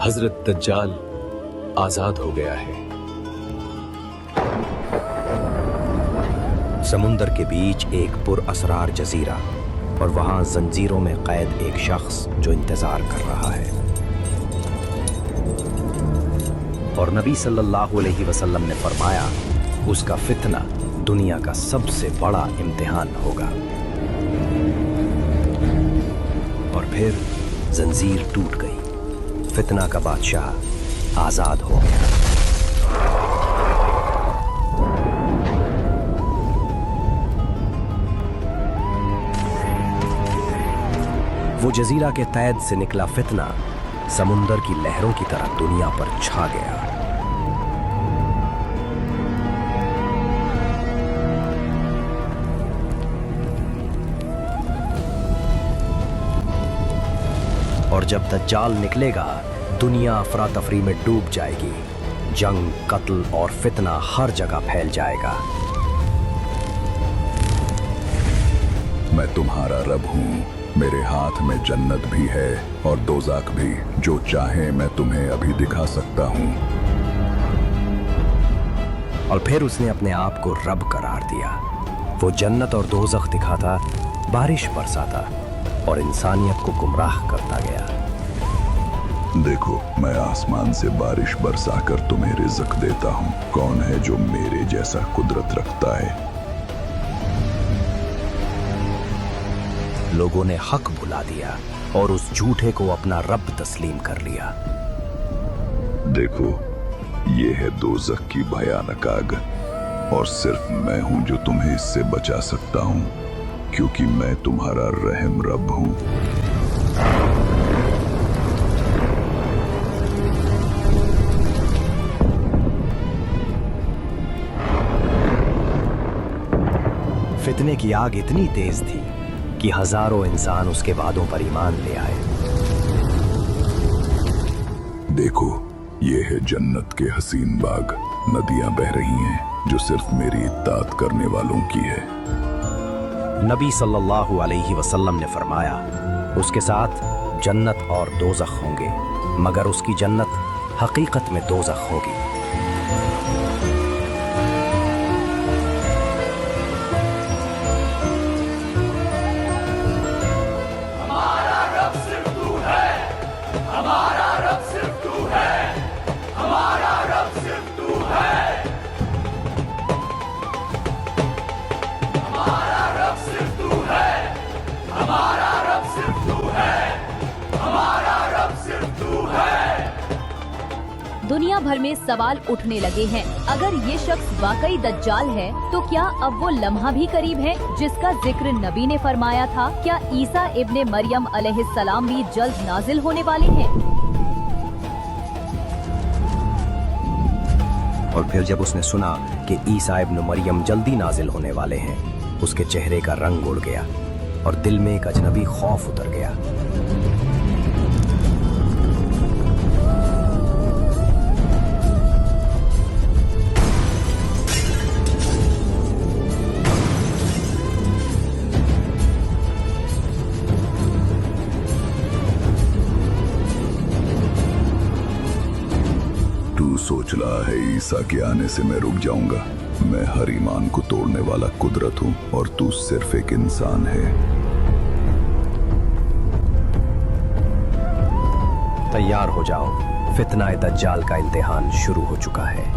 हजरत दज्जाल आजाद हो गया है। समुंदर के बीच एक पुरअसरार जजीरा और वहां जंजीरों में कैद एक शख्स जो इंतजार कर रहा है। और नबी सल्लल्लाहु अलैहि वसल्लम ने फरमाया, उसका फितना दुनिया का सबसे बड़ा इम्तिहान होगा। और फिर जंजीर टूट गई, फितना का बादशाह आजाद हो गया। वो जजीरा के कैद से निकला फितना समुंदर की लहरों की तरह दुनिया पर छा गया। और जब दज्जाल निकलेगा, दुनिया अफरा तफरी में डूब जाएगी। जंग, कत्ल और फितना हर जगह फैल जाएगा। मैं तुम्हारा रब हूँ, मेरे हाथ में जन्नत भी है और दोज़ख भी। जो चाहे मैं तुम्हें अभी दिखा सकता हूँ। और फिर उसने अपने आप को रब करार दिया। वो जन्नत और दोज़ख दिखाता, बारिश बरसाता और इंसानियत को गुमराह करता गया। देखो, मैं आसमान से बारिश बरसाकर तुम्हें रिज़्क देता हूँ। कौन है जो मेरे जैसा कुदरत रखता है? लोगों ने हक भुला दिया और उस झूठे को अपना रब तस्लीम कर लिया। देखो, ये है दोज़ख की भयानक आग और सिर्फ मैं हूं जो तुम्हें इससे बचा सकता हूं, क्योंकि मैं तुम्हारा रहम रब हूं। फितने की आग इतनी तेज थी कि हजारों इंसान उसके वादों पर ईमान ले आए। देखो, ये है जन्नत के हसीन बाग। नदियां बह रही हैं जो सिर्फ मेरी इत्ताअत करने वालों की है। नबी सल्लल्लाहु अलैहि वसल्लम ने फरमाया, उसके साथ जन्नत और दोज़ख होंगे, मगर उसकी जन्नत हकीकत में दोज़ख होगी। दुनिया भर में सवाल उठने लगे हैं, अगर ये शख्स वाकई दज्जाल है तो क्या अब वो लम्हा भी करीब है जिसका जिक्र नबी ने फरमाया था? क्या ईसा इब्ने मरियम अलैहिस्सलाम भी जल्द नाजिल होने वाले हैं? और फिर जब उसने सुना कि ईसा इब्न मरियम जल्दी नाजिल होने वाले हैं, उसके चेहरे का रंग उड़ गया और दिल में एक अजनबी खौफ उतर गया। तू सोच रहा है ईसा के आने से मैं रुक जाऊंगा? मैं हर ईमान को तोड़ने वाला कुदरत हूँ और तू सिर्फ एक इंसान है। तैयार हो जाओ, फितना दज्जाल का इम्तिहान शुरू हो चुका है।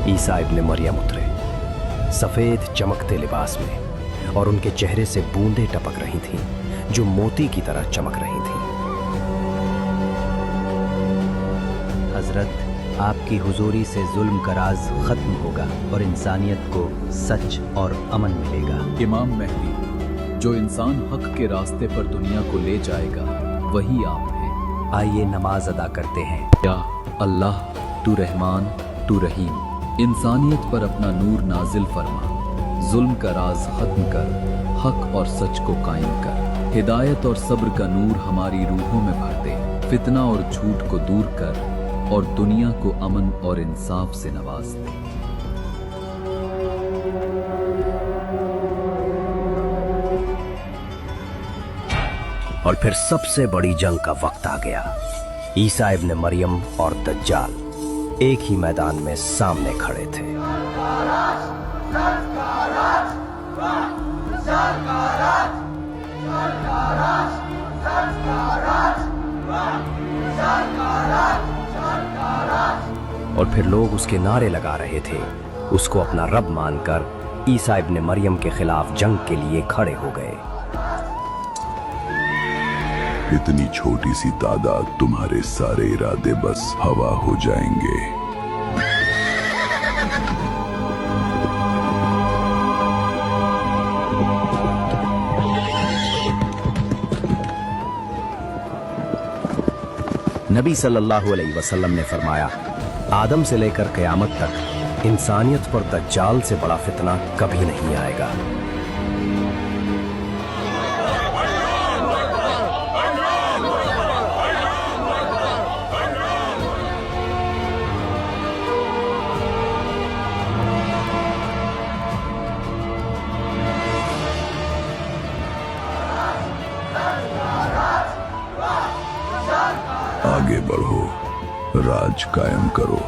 ईसा इब्ने मरियम उतरे, सफेद चमकते लिबास में, और उनके चेहरे से बूंदें टपक रही थीं जो मोती की तरह चमक रही थीं। हजरत, आपकी हुजूरी से जुल्म का राज खत्म होगा और इंसानियत को सच और अमन मिलेगा। इमाम मेहदी, जो इंसान हक के रास्ते पर दुनिया को ले जाएगा, वही आप हैं। आइए नमाज अदा करते हैं। या अल्लाह, तू रहमान, तू रहीम, इंसानियत पर अपना नूर नाजिल फरमा, जुल्म का राज खत्म कर, हक और सच को कायम कर। हिदायत और सब्र का नूर हमारी रूहों में भर दे, फितना और झूठ को दूर कर और दुनिया को अमन और इंसाफ से नवाज दे। और फिर सबसे बड़ी जंग का वक्त आ गया। ईसा इब्न मरियम और दज्जाल एक ही मैदान में सामने खड़े थे। और फिर लोग उसके नारे लगा रहे थे, उसको अपना रब मानकर ईसा इब्न मरियम के खिलाफ जंग के लिए खड़े हो गए। इतनी छोटी सी तादाद, तुम्हारे सारे इरादे बस हवा हो जाएंगे। नबी सल्लल्लाहु अलैहि वसल्लम ने फरमाया, आदम से लेकर क़यामत तक इंसानियत पर दज्जाल से बड़ा फितना कभी नहीं आएगा। आगे बढ़ो, राज कायम करो।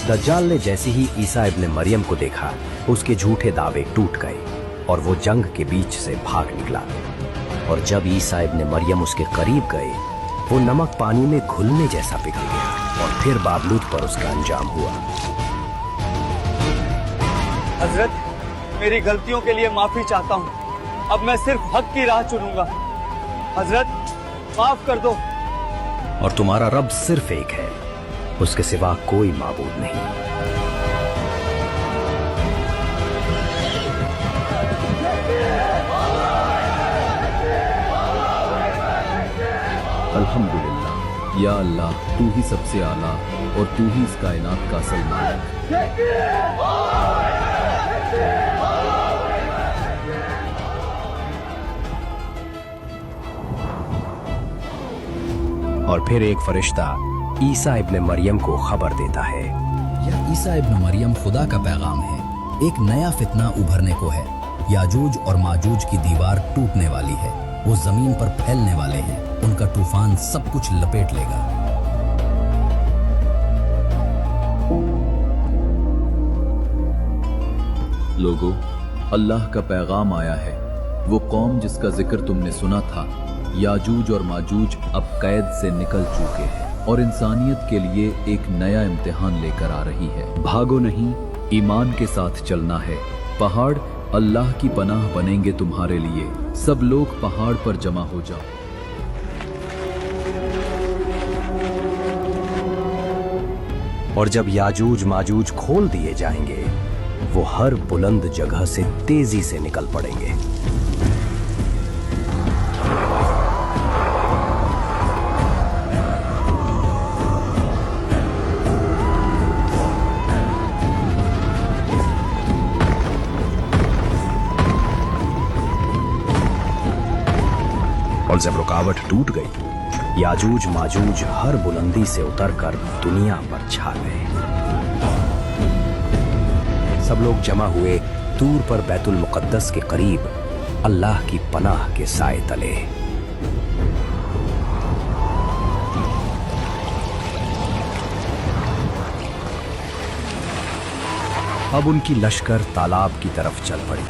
दज्जाल ने जैसे ही ईसा इब्न मरियम को देखा, उसके झूठे दावे टूट गए और वो जंग के बीच से भाग निकला। और जब ईसा इब्न मरियम उसके करीब गए, वो नमक पानी में घुलने जैसा पिघल गया और फिर बावजूद पर उसका अंजाम हुआ। हजरत, मेरी गलतियों के लिए माफी चाहता हूँ। अब मैं सिर्फ हक की राह चुनूंगा। हजरत, माफ कर दो। और तुम्हारा रब सिर्फ एक है, उसके सिवा कोई माबूद नहीं। अल्हम्दुलिल्लाह, या अल्लाह, तू ही सबसे आला और तू ही इस कायनात का असल मालिक। और फिर एक फरिश्ता ईसा इब्न मरियम को खबर देता है, यह ईसा इब्न मरियम खुदा का पैगाम है। एक नया फितना उभरने को है। याजूज और माजूज की दीवार टूटने वाली है। वो जमीन पर फैलने वाले हैं। उनका तूफान सब कुछ लपेट लेगा। लोगों, अल्लाह का पैगाम आया है। वो कौम जिसका जिक्र तुमने सुना था, याजूज और माजूज अब कैद से निकल चुके हैं और इंसानियत के लिए एक नया इम्तिहान लेकर आ रही है। भागो नहीं, ईमान के साथ चलना है। पहाड़ अल्लाह की पनाह बनेंगे तुम्हारे लिए। सब लोग पहाड़ पर जमा हो जाओ। और जब याजूज माजूज खोल दिए जाएंगे, वो हर बुलंद जगह से तेजी से निकल पड़ेंगे। और जब रुकावट टूट गई, याजूज माजूज हर बुलंदी से उतरकर दुनिया पर छा गए। सब लोग जमा हुए तूर पर बैतुल मुकद्दस के करीब अल्लाह की पनाह के साए तले। अब उनकी लश्कर तालाब की तरफ चल पड़ी।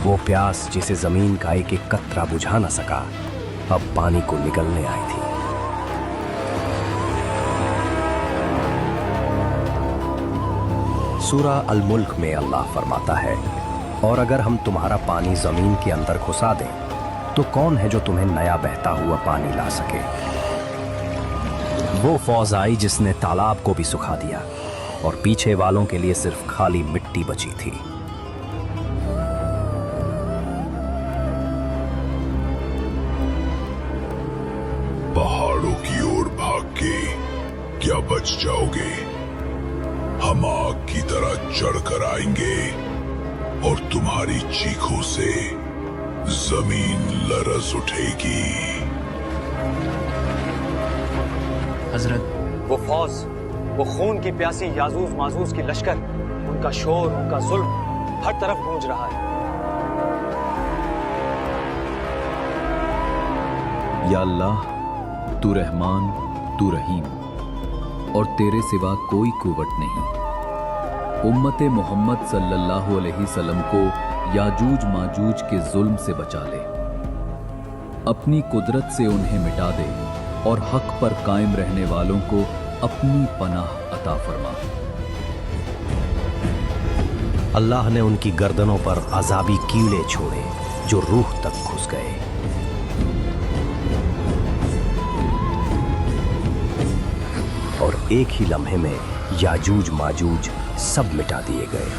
वो प्यास जिसे जमीन का एक एक कतरा बुझा न सका, अब पानी को निगलने आई थी। सूरा अल मुल्क में अल्लाह फरमाता है, और अगर हम तुम्हारा पानी जमीन के अंदर घुसा दें तो कौन है जो तुम्हें नया बहता हुआ पानी ला सके। वो फौज आई जिसने तालाब को भी सुखा दिया और पीछे वालों के लिए सिर्फ खाली मिट्टी बची थी। पहाड़ों की ओर भाग के क्या बच जाओगे? हम आग की तरह चढ़कर आएंगे और तुम्हारी चीखों से जमीन लरस उठेगी। हजरत, वो फौज, वो खून की प्यासी याजूज माजूज की लश्कर, उनका शोर, उनका जुल्म हर तरफ गूंज रहा है। या अल्लाह, तू रहमान, तू रहीम, और तेरे सिवा कोई कुव्वत नहीं। उम्मत मोहम्मद सल्लल्लाहु अलैहि वसल्लम को याजूज माजूज के जुल्म से बचा ले, अपनी कुदरत से उन्हें मिटा दे और हक पर कायम रहने वालों को अपनी पनाह अता फरमा। अल्लाह ने उनकी गर्दनों पर अजाबी कीड़े छोड़े जो रूह तक घुस गए। और एक ही लम्हे में याजूज माजूज सब मिटा दिए गए।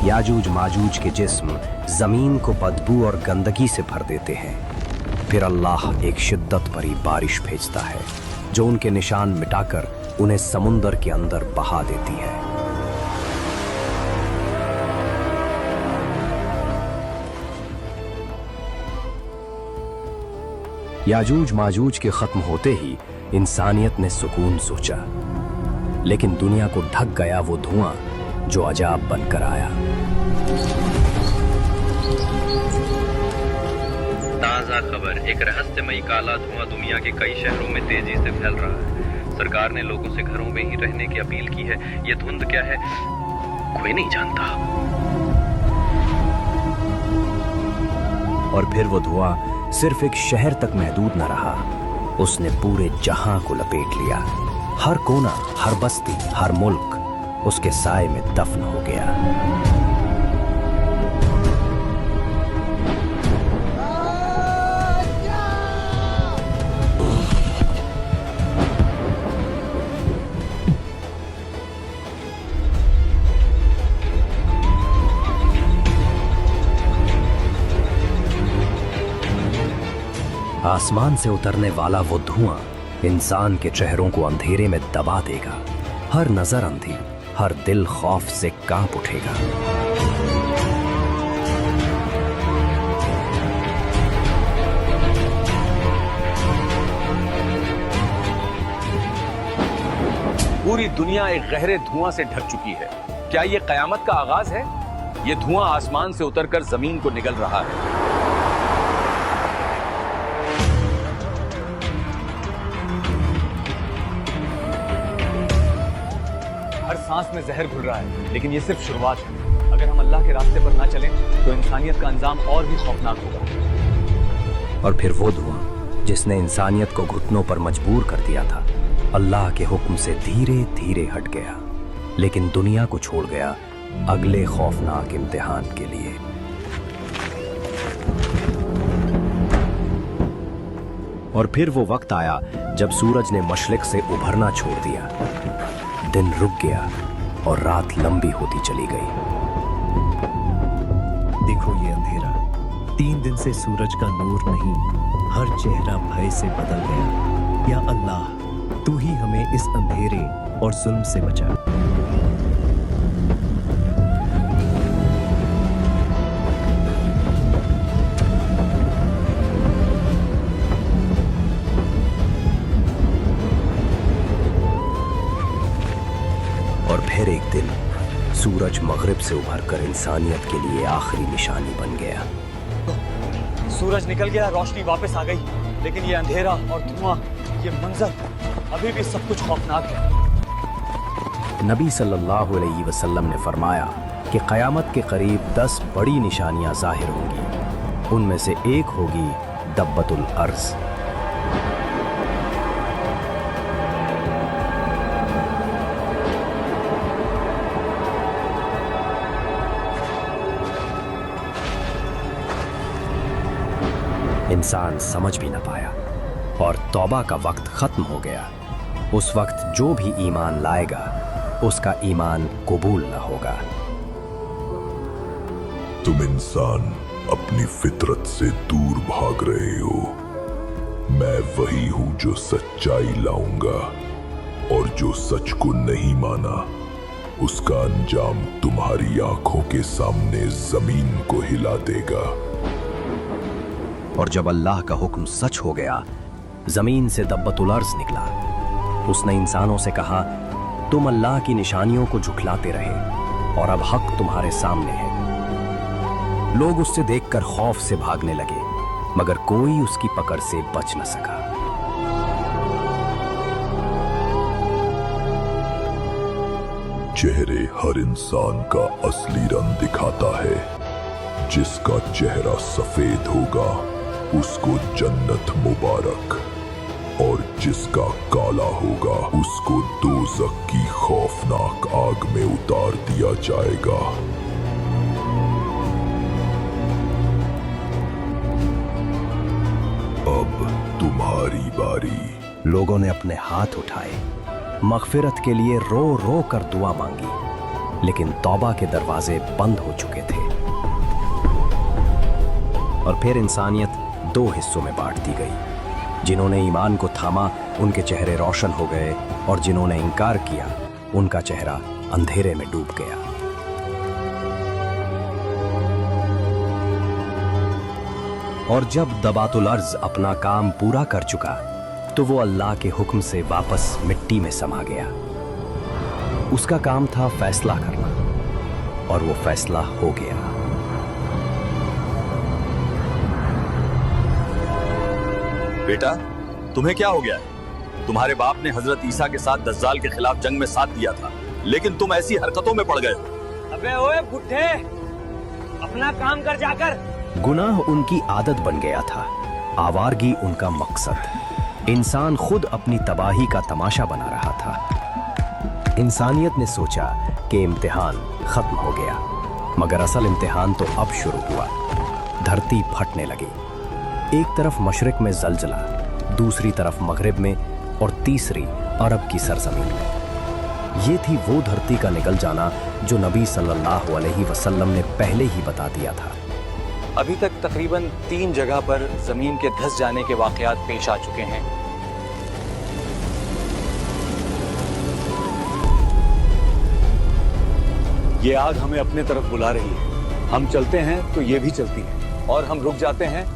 याजूज माजूज के जिस्म जमीन को बदबू और गंदगी से भर देते हैं। फिर अल्लाह एक शिद्दत भरी बारिश भेजता है जो उनके निशान मिटाकर उन्हें समुंदर के अंदर बहा देती है। याजूज माजूज के खत्म होते ही इंसानियत ने सुकून सोचा, लेकिन दुनिया को ढक गया वो धुआं जो अजाब बनकर आया। ताज़ा खबर, एक रहस्यमयी काला धुआं दुनिया के कई शहरों में तेजी से फैल रहा है। सरकार ने लोगों से घरों में ही रहने की अपील की है। ये धुंध क्या है, कोई नहीं जानता। और फिर वो धुआं सिर्फ एक शहर तक महदूद न रहा, उसने पूरे जहां को लपेट लिया। हर कोना, हर बस्ती, हर मुल्क उसके साए में दफन हो गया। आसमान से उतरने वाला वो धुआं इंसान के चेहरों को अंधेरे में दबा देगा। हर नजर अंधी, हर दिल खौफ से कांप उठेगा। पूरी दुनिया एक गहरे धुआं से ढक चुकी है। क्या ये कयामत का आगाज है? ये धुआं आसमान से उतरकर जमीन को निगल रहा है। हर सांस में जहर घुल रहा है, लेकिन ये सिर्फ शुरुआत है। अगर हम अल्लाह के रास्ते पर ना चलें तो इंसानियत का अंजाम और भी खौफनाक होगा। और फिर वो धुआं जिसने इंसानियत को घुटनों पर मजबूर कर दिया था, अल्लाह के हुक्म से धीरे धीरे हट गया, लेकिन दुनिया को छोड़ गया अगले खौफनाक इम्तिहान के लिए। और फिर वो वक्त आया जब सूरज ने मशरिक से उभरना छोड़ दिया। दिन रुक गया और रात लंबी होती चली गई। देखो ये अंधेरा, 3 दिन से सूरज का नूर नहीं, हर चेहरा भय से बदल गया। या अल्लाह, तू ही हमें इस अंधेरे और जुल्म से बचा। और फिर एक दिन सूरज मगरिब से उभरकर इंसानियत के लिए आखिरी निशानी बन गया। सूरज निकल गया, रोशनी वापस आ गई, लेकिन ये अंधेरा और धुआं, ये मंजर, अभी भी सब कुछ खौफनाक है। नबी सल्लल्लाहु अलैहि वसल्लम ने फरमाया कि क़यामत के करीब 10 बड़ी निशानियां ज़ाहिर होंगी। उनमें से एक होगी दब्बतुल अर्ज़। इंसान समझ भी न पाया और तौबा का वक्त खत्म हो गया। उस वक्त जो भी ईमान लाएगा उसका ईमान कबूल न होगा। तुम इंसान अपनी फितरत से दूर भाग रहे हो। मैं वही हूं जो सच्चाई लाऊंगा, और जो सच को नहीं माना उसका अंजाम तुम्हारी आंखों के सामने जमीन को हिला देगा। और जब अल्लाह का हुक्म सच हो गया, जमीन से दब्बतुल अर्ज़ निकला। उसने इंसानों से कहा, तुम अल्लाह की निशानियों को झुठलाते रहे और अब हक तुम्हारे सामने है। लोग उससे देखकर खौफ से भागने लगे, मगर कोई उसकी पकड़ से बच न सका। चेहरे हर इंसान का असली रंग दिखाता है। जिसका चेहरा सफेद होगा उसको जन्नत मुबारक, और जिसका काला होगा उसको दोज़ख की खौफनाक आग में उतार दिया जाएगा। अब तुम्हारी बारी। लोगों ने अपने हाथ उठाए, मगफिरत के लिए रो रो कर दुआ मांगी, लेकिन तौबा के दरवाजे बंद हो चुके थे। और फिर इंसानियत 2 हिस्सों में बांट दी गई। जिन्होंने ईमान को थामा उनके चेहरे रोशन हो गए, और जिन्होंने इनकार किया उनका चेहरा अंधेरे में डूब गया। और जब दबातुल अर्ज़ अपना काम पूरा कर चुका तो वो अल्लाह के हुक्म से वापस मिट्टी में समा गया। उसका काम था फैसला करना, और वो फैसला हो गया। बेटा, तुम्हें क्या हो गया है? तुम्हारे बाप ने हजरत ईसा के साथ दज्जाल के खिलाफ जंग में साथ दिया था, लेकिन तुम ऐसी हरकतों में पड़ गए हो। अबे ओए बुड्ढे, अपना काम कर जाकर। गुनाह उनकी आदत बन गया था, आवारगी उनका मकसद। इंसान खुद अपनी तबाही का तमाशा बना रहा था। इंसानियत ने सोचा कि इम्तिहान खत्म हो गया, मगर असल इम्तिहान तो अब शुरू हुआ। धरती फटने लगी। एक तरफ मशरिक में जलजला, दूसरी तरफ मगरिब में, और तीसरी अरब की सरजमीन में। ये थी वो धरती का निकल जाना जो नबी सल्लल्लाहु अलैहि वसल्लम ने पहले ही बता दिया था। अभी तक तकरीबन 3 जगह पर जमीन के धंस जाने के वाकयात पेश आ चुके हैं। ये आग हमें अपने तरफ बुला रही है। हम चलते हैं तो ये भी चलती है, और हम रुक जाते हैं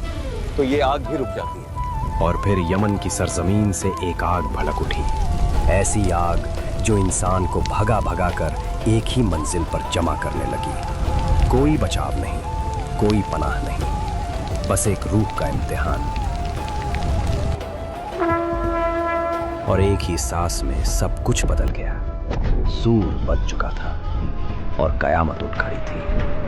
तो ये आग भी रुक जाती है। और फिर यमन की सरजमीन से एक आग भड़क उठी, ऐसी आग जो इंसान को भगा भगा कर एक ही मंजिल पर जमा करने लगी। कोई बचाव नहीं, कोई पनाह नहीं, बस एक रूह का इम्तिहान। और एक ही सांस में सब कुछ बदल गया। सूर बज चुका था और कयामत उठ खड़ी थी।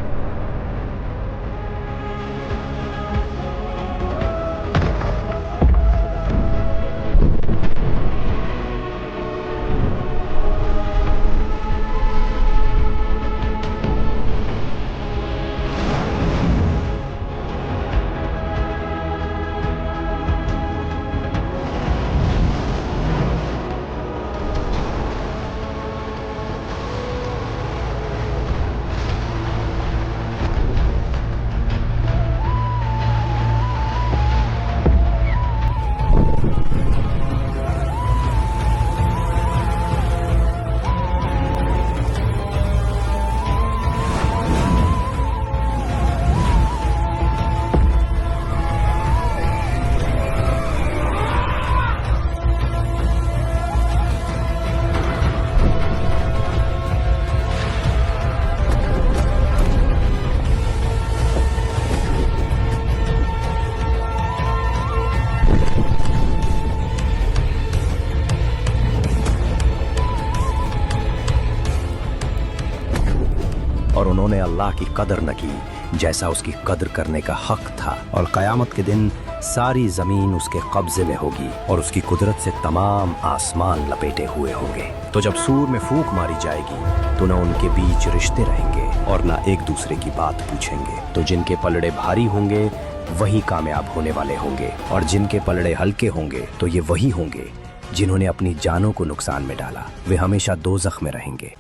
उन्होंने अल्लाह की कदर न की जैसा उसकी कदर करने का हक था। और क़यामत के दिन सारी ज़मीन उसके कब्ज़े में होगी और उसकी कुदरत से तमाम आसमान लपेटे हुए होंगे। तो जब सूर में फूंक मारी जाएगी तो न उनके बीच रिश्ते रहेंगे और न एक दूसरे की बात पूछेंगे। तो जिनके पलड़े भारी होंगे वही कामयाब होने वाले होंगे, और जिनके पलड़े हल्के होंगे तो ये वही होंगे जिन्होंने अपनी जानों को नुकसान में डाला। वे हमेशा दोज़ख में रहेंगे।